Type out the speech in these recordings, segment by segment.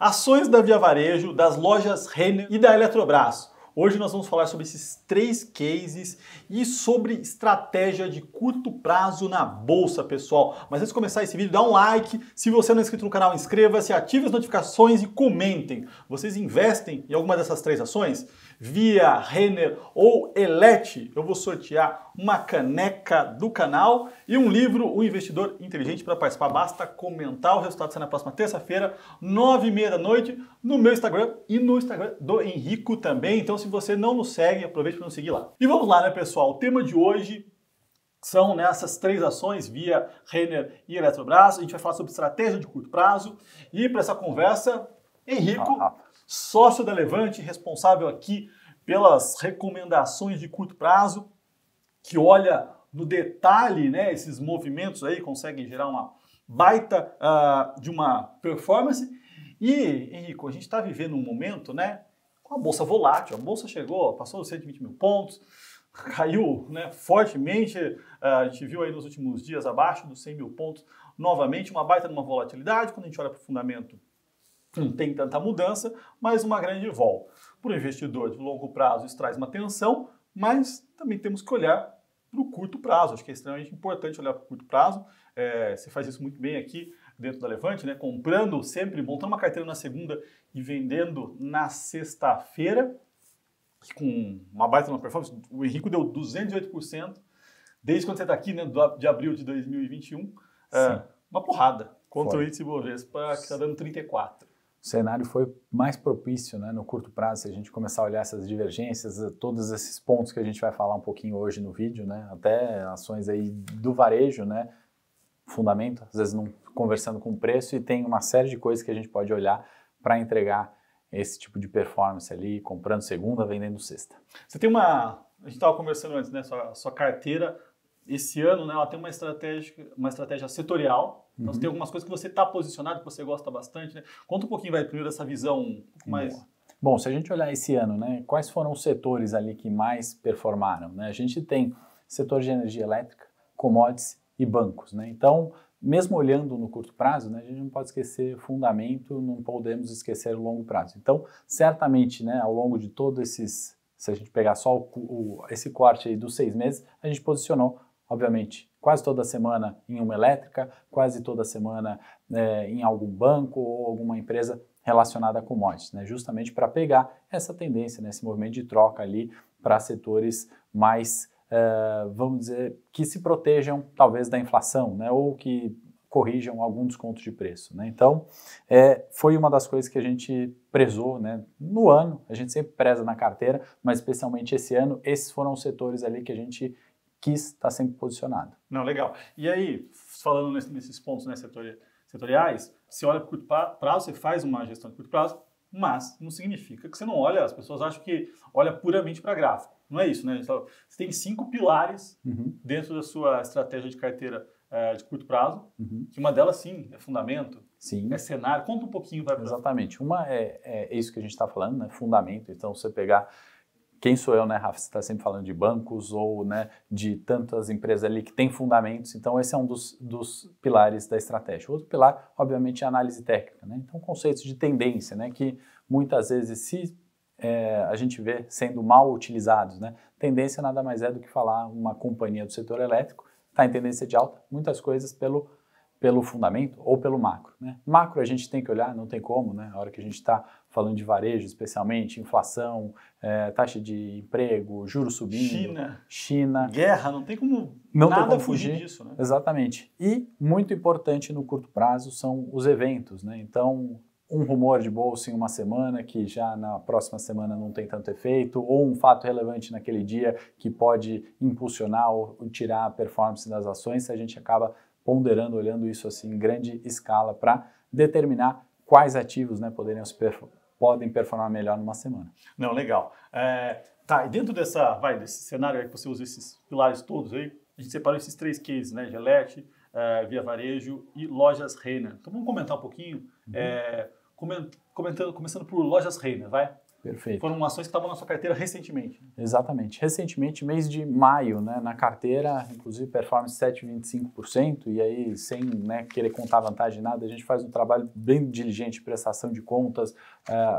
Ações da Via Varejo, das lojas Renner e da Eletrobras. Hoje nós vamos falar sobre esses três cases e sobre estratégia de curto prazo na bolsa, pessoal. Mas antes de começar esse vídeo, dá um like. Se você não é inscrito no canal, inscreva-se, ative as notificações e comentem. Vocês investem em alguma dessas três ações? Via, Renner ou Elete? Eu vou sortear uma caneca do canal e um livro, O Investidor Inteligente. Para participar, basta comentar. O resultado sai na próxima terça-feira, 9h30 da noite, no meu Instagram e no Instagram do Henrico também. Então, se você não nos segue, aproveite para nos seguir lá. E vamos lá, né, pessoal? O tema de hoje são essas três ações, Via, Renner e Eletrobras. A gente vai falar sobre estratégia de curto prazo. E para essa conversa, Henrico, sócio da Levante, responsável aqui pelas recomendações de curto prazo, que olha no detalhe, né, esses movimentos aí, consegue gerar uma baita de uma performance. E, Henrico, a gente está vivendo um momento, né, com a bolsa volátil. A bolsa chegou, passou dos 120 mil pontos, caiu, né, fortemente. A gente viu aí nos últimos dias abaixo dos 100 mil pontos novamente, uma baita de uma volatilidade. Quando a gente olha para o fundamento, não tem tanta mudança, mas uma grande vol. Para o investidor de longo prazo, isso traz uma atenção, mas também temos que olhar para o curto prazo. Acho que é extremamente importante olhar para o curto prazo. Você faz isso muito bem aqui dentro da Levante, né? Comprando sempre, montando uma carteira na segunda e vendendo na sexta-feira, com uma baita uma performance. O Henrico deu 208% desde quando você está aqui, né? De abril de 2021. Uma porrada contra o índice Bovespa, que está dando 34%. O cenário foi mais propício, né, no curto prazo, se a gente começar a olhar essas divergências, todos esses pontos que a gente vai falar um pouquinho hoje no vídeo, né, até ações aí do varejo, né, fundamento, às vezes não conversando com o preço, e tem uma série de coisas que a gente pode olhar para entregar esse tipo de performance ali, comprando segunda, vendendo sexta. Você tem a gente estava conversando antes, né, sua carteira, esse ano, né, ela tem uma estratégia setorial. Então, você tem algumas coisas que você está posicionado, que você gosta bastante, né? Conta um pouquinho, primeiro dessa visão um pouco mais... Bom, se a gente olhar esse ano, né, quais foram os setores ali que mais performaram, né? A gente tem setor de energia elétrica, commodities e bancos, né? Então, mesmo olhando no curto prazo, né, a gente não pode esquecer fundamento, não podemos esquecer o longo prazo. Então, certamente, né, ao longo de todos esses, se a gente pegar só esse corte aí dos 6 meses, a gente posicionou, obviamente, quase toda semana em uma elétrica, quase toda semana em algum banco ou alguma empresa relacionada a commodities, né? Justamente para pegar essa tendência, né? Esse movimento de troca ali para setores mais, vamos dizer, que se protejam talvez da inflação, né? Ou que corrijam algum desconto de preço, né? Então, foi uma das coisas que a gente prezou, né? No ano, a gente sempre preza na carteira, mas especialmente esse ano, esses foram os setores ali que a gente quis estar sempre posicionado. Não, legal. E aí, falando nesses pontos, né, setoriais, você olha para o curto prazo, você faz uma gestão de curto prazo, mas não significa que você não olha, as pessoas acham que olha puramente para gráfico. Não é isso, né? Então, você tem 5 pilares dentro da sua estratégia de carteira de curto prazo, que uma delas, sim, é fundamento, é cenário. Conta um pouquinho. Exatamente. Uma é isso que a gente está falando, né? Fundamento. Então, você pegar... Quem sou eu, né, Rafa? Você está sempre falando de bancos ou, né, de tantas empresas ali que têm fundamentos. Então, esse é um dos pilares da estratégia. O outro pilar, obviamente, é a análise técnica, né? Então, conceitos de tendência, né, que muitas vezes a gente vê sendo mal utilizados, né? Tendência nada mais é do que falar uma companhia do setor elétrico está em tendência de alta, muitas coisas pelo fundamento ou pelo macro, né? Macro a gente tem que olhar, não tem como, né? A hora que a gente está falando de varejo, especialmente, inflação, taxa de emprego, juros subindo, China, guerra, não tem como nada fugir disso, né? Exatamente. E muito importante no curto prazo são os eventos, né? Então, um rumor de bolsa em uma semana que já na próxima semana não tem tanto efeito, ou um fato relevante naquele dia que pode impulsionar ou tirar a performance das ações, a gente acaba ponderando, olhando isso assim em grande escala para determinar quais ativos, né, podem performar melhor numa semana. Não, legal. E dentro desse cenário aí que você usa esses pilares todos aí, a gente separou esses 3 cases, né, Elete, Via Varejo e Lojas Renner. Então vamos comentar um pouquinho, começando por Lojas Renner, vai? Perfeito. Foram ações que estavam na sua carteira recentemente. Exatamente. Recentemente, mês de maio, né, na carteira, inclusive performance 7,25%, e aí sem, né, querer contar vantagem nada, a gente faz um trabalho bem diligente de prestação de contas,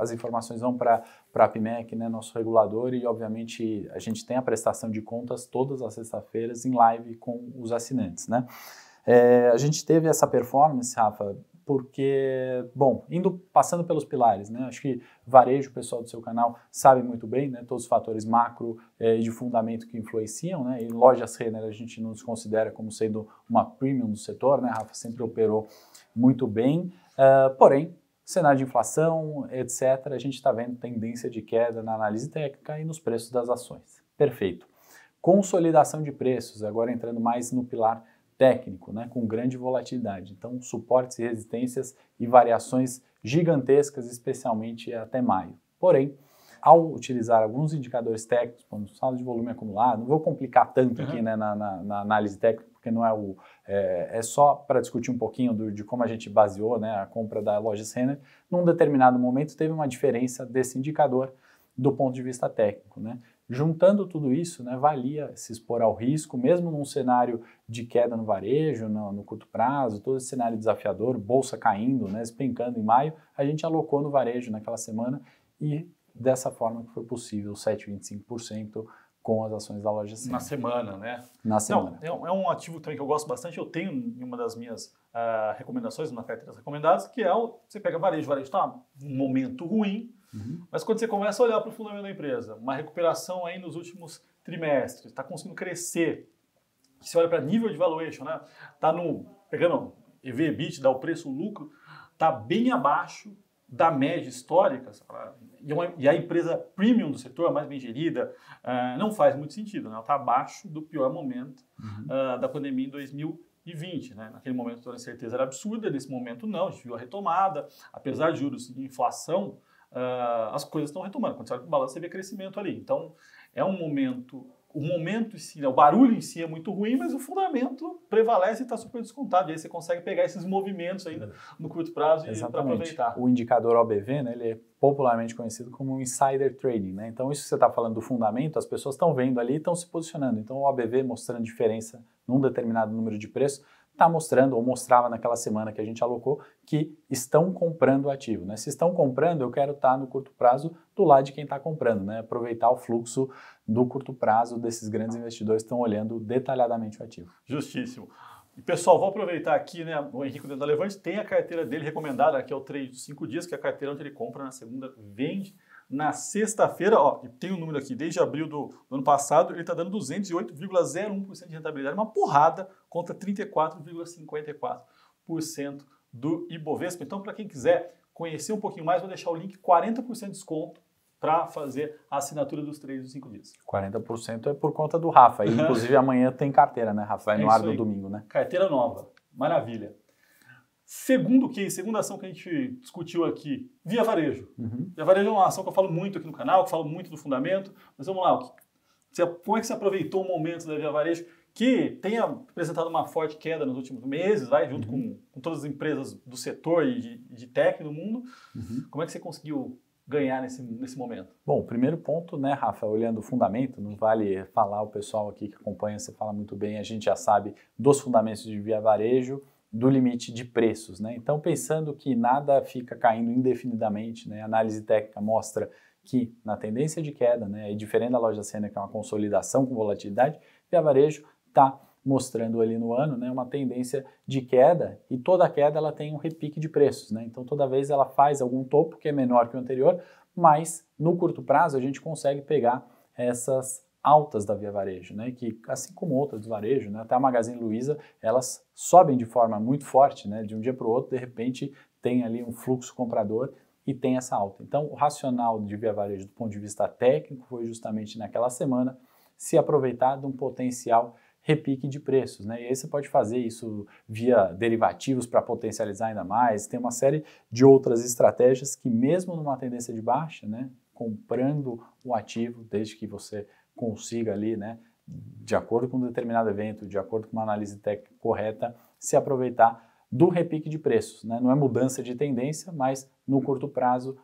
as informações vão para a PMEC, né, nosso regulador, e obviamente a gente tem a prestação de contas todas as sextas-feiras em live com os assinantes, né? A gente teve essa performance, Rafa, porque, bom, passando pelos pilares, né? Acho que varejo, o pessoal do seu canal sabe muito bem, né? Todos os fatores macro e de fundamento que influenciam, né? E lojas Renner a gente não se considera como sendo uma premium do setor, né? A Rafa sempre operou muito bem, porém, cenário de inflação, etc., a gente está vendo tendência de queda na análise técnica e nos preços das ações. Perfeito. Consolidação de preços, agora entrando mais no pilar técnico, né, com grande volatilidade. Então, suportes e resistências e variações gigantescas, especialmente até maio. Porém, ao utilizar alguns indicadores técnicos, quando falo de volume acumulado, não vou complicar tanto aqui, né, na análise técnica, porque não é só para discutir um pouquinho de como a gente baseou, né, a compra da Lojas Renner. Num determinado momento teve uma diferença desse indicador do ponto de vista técnico, né? Juntando tudo isso, né, valia se expor ao risco, mesmo num cenário de queda no varejo, no curto prazo, todo esse cenário desafiador, bolsa caindo, né, despencando em maio, a gente alocou no varejo naquela semana e dessa forma que foi possível, 7,25% com as ações da loja Renner. Na semana, né? Na semana. Não, é um ativo também que eu gosto bastante, eu tenho em uma das minhas recomendações, na carteira recomendadas, que é você pega varejo está num momento ruim, mas quando você começa a olhar para o fundamento da empresa, uma recuperação aí nos últimos trimestres, está conseguindo crescer, você olha para nível de valuation, né? Está pegando EV/EBITDA, o preço-lucro, está bem abaixo da média histórica, e a empresa premium do setor, mais bem gerida, não faz muito sentido, né? Ela está abaixo do pior momento da pandemia em 2020. Né? Naquele momento a incerteza era absurda, nesse momento não, a gente viu a retomada, apesar de juros e inflação, as coisas estão retomando. Quando você olha para o balanço, você vê crescimento ali. Então, é um momento, o momento em si, né, o barulho em si é muito ruim, mas o fundamento prevalece e está super descontado. E aí você consegue pegar esses movimentos ainda no curto prazo para aproveitar. O indicador OBV, né, ele é popularmente conhecido como insider trading, né? Então, isso que você está falando do fundamento, as pessoas estão vendo ali e estão se posicionando. Então, o OBV mostrando diferença num determinado número de preço, está mostrando, ou mostrava naquela semana que a gente alocou, que estão comprando o ativo, né? Se estão comprando, eu quero estar no curto prazo do lado de quem está comprando, né? Aproveitar o fluxo do curto prazo desses grandes investidores que estão olhando detalhadamente o ativo. Justíssimo. E pessoal, vou aproveitar aqui, né? O Henrique dentro da Levante tem a carteira dele recomendada, que é o trade dos 5 dias, que é a carteira onde ele compra na segunda, vende na sexta-feira, ó, tem um número aqui, desde abril do ano passado, ele está dando 208,01% de rentabilidade, uma porrada contra 34,54% do Ibovespa. Então, para quem quiser conhecer um pouquinho mais, vou deixar o link, 40% de desconto para fazer a assinatura dos trades dos 5 dias. 40% é por conta do Rafa, e inclusive amanhã tem carteira, né, Rafa? Vai no ar do domingo, né? Carteira nova, maravilha. Segundo case, segunda ação que a gente discutiu aqui, Via Varejo. Via Varejo é uma ação que eu falo muito aqui no canal, que eu falo muito do fundamento, mas vamos lá, como é que você aproveitou o momento da Via Varejo, que tem apresentado uma forte queda nos últimos meses, junto com todas as empresas do setor e de tech no mundo. Como é que você conseguiu ganhar nesse momento? Bom, o primeiro ponto, né, Rafa, olhando o fundamento, não vale falar, o pessoal aqui que acompanha, você fala muito bem, a gente já sabe dos fundamentos de Via Varejo, do limite de preços, né? Então, pensando que nada fica caindo indefinidamente, né? A análise técnica mostra que na tendência de queda, né, e diferente da loja Renner, que é uma consolidação com volatilidade, Via Varejo está mostrando ali no ano, né, uma tendência de queda, e toda queda ela tem um repique de preços, né? Então, toda vez ela faz algum topo que é menor que o anterior, mas no curto prazo a gente consegue pegar essas altas da Via Varejo, né, que assim como outras do varejo, né, até a Magazine Luiza, elas sobem de forma muito forte, né, de um dia para o outro, de repente tem ali um fluxo comprador e tem essa alta. Então, o racional de Via Varejo do ponto de vista técnico foi justamente naquela semana se aproveitar de um potencial repique de preços, né, e aí você pode fazer isso via derivativos para potencializar ainda mais, tem uma série de outras estratégias que mesmo numa tendência de baixa, né, comprando o ativo, desde que você consiga ali, né, de acordo com um determinado evento, de acordo com uma análise técnica correta, se aproveitar do repique de preços, né? Não é mudança de tendência, mas no curto prazo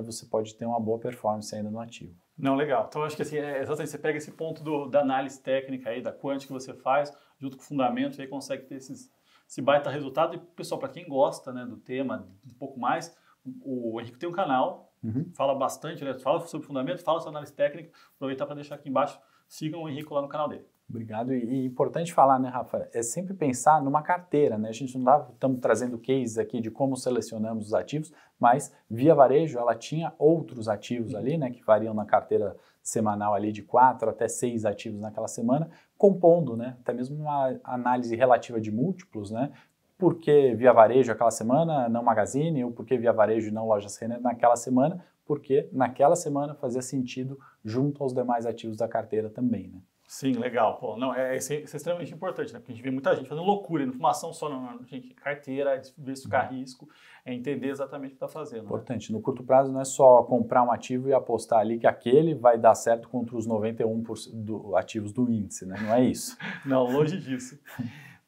você pode ter uma boa performance ainda no ativo. Não, legal. Então, acho que assim, exatamente, você pega esse ponto da análise técnica aí, da quant que você faz, junto com o fundamento, e aí consegue ter esse baita resultado. E, pessoal, para quem gosta, né, do tema um pouco mais, o Henrique tem um canal, fala bastante, né, fala sobre fundamento, fala sobre análise técnica. Aproveitar para deixar aqui embaixo, sigam o Henrique lá no canal dele. Obrigado. E importante falar, né, Rafa, é sempre pensar numa carteira, né? A gente não estamos trazendo cases aqui de como selecionamos os ativos, mas Via Varejo, ela tinha outros ativos ali, né, que variam na carteira semanal ali de 4 até 6 ativos naquela semana, compondo, né, até mesmo uma análise relativa de múltiplos, né? Por que Via Varejo aquela semana, não Magazine, ou por que Via Varejo e não Lojas Renner naquela semana, porque naquela semana fazia sentido junto aos demais ativos da carteira também, né? Sim, legal. Pô, não, isso é extremamente importante, né? Porque a gente vê muita gente fazendo loucura, informação só, não, gente, carteira, diversificar risco, é entender exatamente o que está fazendo. Importante. Né? No curto prazo não é só comprar um ativo e apostar ali que aquele vai dar certo contra os 91% ativos do índice, né? Não é isso. Não, longe disso.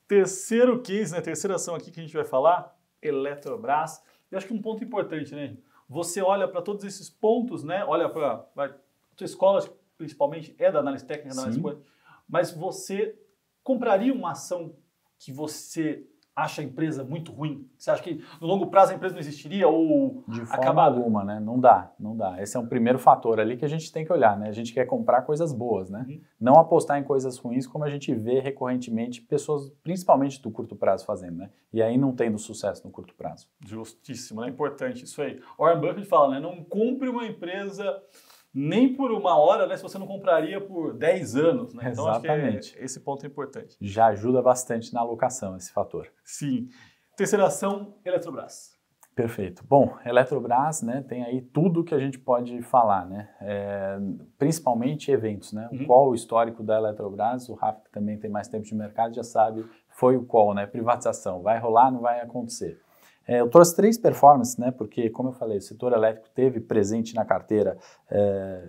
Terceiro case, né? Terceira ação aqui que a gente vai falar, Eletrobras. Eu acho que um ponto importante, né? Você olha para todos esses pontos, né? Olha para a tua escola, principalmente, é da análise técnica, da análise quântica, mas você compraria uma ação que você acha a empresa muito ruim? Você acha que no longo prazo a empresa não existiria ou de forma alguma, né? Não dá. Esse é um primeiro fator ali que a gente tem que olhar, né? A gente quer comprar coisas boas, né? Não apostar em coisas ruins como a gente vê recorrentemente pessoas, principalmente do curto prazo, fazendo, né? E aí não tendo sucesso no curto prazo. Justíssimo, é importante isso aí. Warren Buffett fala, né? Não compre uma empresa nem por uma hora, né, se você não compraria por 10 anos. Né? Então, exatamente. Acho que esse ponto é importante. Já ajuda bastante na alocação, esse fator. Sim. Terceira ação, Eletrobras. Perfeito. Bom, Eletrobras, né, tem aí tudo que a gente pode falar, né? Principalmente eventos, né? Qual o histórico da Eletrobras, o Rafa, que também tem mais tempo de mercado, já sabe, foi o qual, né? Privatização. Vai rolar, não vai acontecer. Eu trouxe 3 performances, né, porque, como eu falei, o setor elétrico teve presente na carteira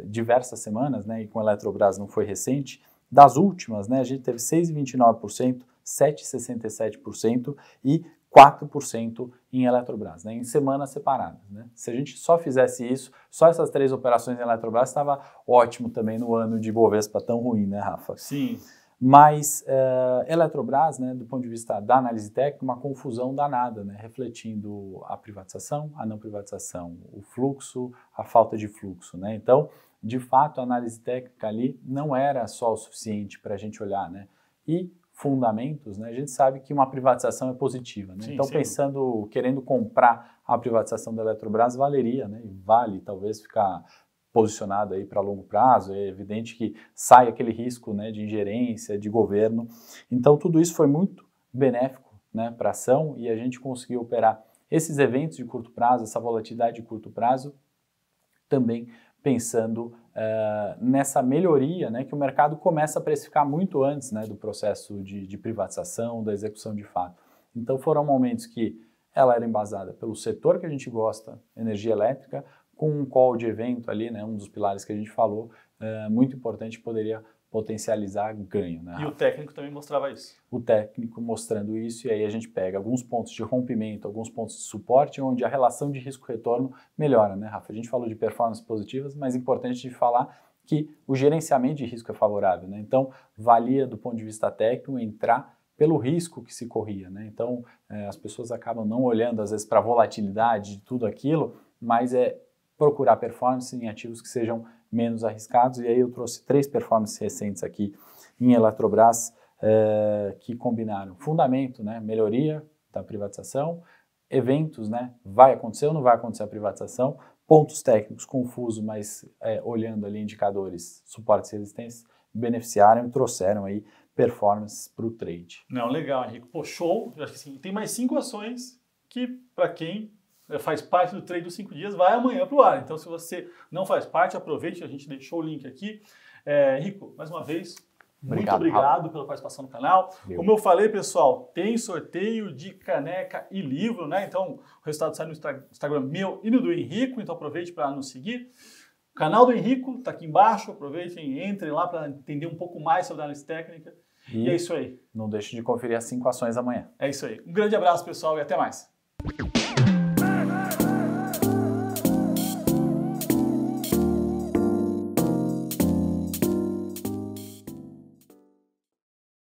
diversas semanas, né, e com a Eletrobras não foi recente. Das últimas, né, a gente teve 6,29%, 7,67% e 4% em Eletrobras, né, em semanas separadas. Né. Se a gente só fizesse isso, só essas 3 operações em Eletrobras, estava ótimo também no ano de Bovespa tão ruim, né, Rafa? Sim. Mas Eletrobras, né, do ponto de vista da análise técnica, uma confusão danada, né, refletindo a privatização, a não privatização, o fluxo, a falta de fluxo. Né? Então, de fato, a análise técnica ali não era só o suficiente para a gente olhar. Né? E fundamentos, né, a gente sabe que uma privatização é positiva. Né? Sim, então, sim. Querendo comprar a privatização da Eletrobras, valeria, né, e vale talvez ficar posicionado aí para longo prazo, é evidente que sai aquele risco, né, de ingerência, de governo. Então, tudo isso foi muito benéfico, né, para a ação e a gente conseguiu operar esses eventos de curto prazo, essa volatilidade de curto prazo, também pensando nessa melhoria, né, que o mercado começa a precificar muito antes, né, do processo de privatização, da execução de fato. Então, foram momentos que ela era embasada pelo setor que a gente gosta, energia elétrica, com um call de evento ali, né, um dos pilares que a gente falou, muito importante, poderia potencializar ganho. Né, e o técnico também mostrava isso. O técnico mostrando isso, e aí a gente pega alguns pontos de rompimento, alguns pontos de suporte, onde a relação de risco-retorno melhora, né, Rafa? A gente falou de performances positivas, mas é importante de falar que o gerenciamento de risco é favorável. Né? Então, valia, do ponto de vista técnico, entrar pelo risco que se corria. Né? Então, as pessoas acabam não olhando, às vezes, para a volatilidade de tudo aquilo, mas procurar performance em ativos que sejam menos arriscados, e aí eu trouxe 3 performances recentes aqui em Eletrobras que combinaram fundamento, né, melhoria da privatização, eventos, né, vai acontecer ou não vai acontecer a privatização, pontos técnicos confusos, mas olhando ali indicadores, suportes e resistências, beneficiaram e trouxeram aí performance para o trade. Não, legal, Henrique. Pô, show. Eu acho que sim. Tem mais 5 ações que, para quem faz parte do trade dos 5 dias, vai amanhã para o ar. Então, se você não faz parte, aproveite, a gente deixou o link aqui. Rico, mais uma vez, muito obrigado pela participação no canal. Como eu falei, pessoal, tem sorteio de caneca e livro, né? Então, o resultado sai no Instagram meu e no do Henrico, então aproveite para nos seguir. O canal do Henrico está aqui embaixo, aproveitem, entrem lá para entender um pouco mais sobre a análise técnica. E é isso aí. Não deixe de conferir as 5 ações amanhã. É isso aí. Um grande abraço, pessoal, e até mais.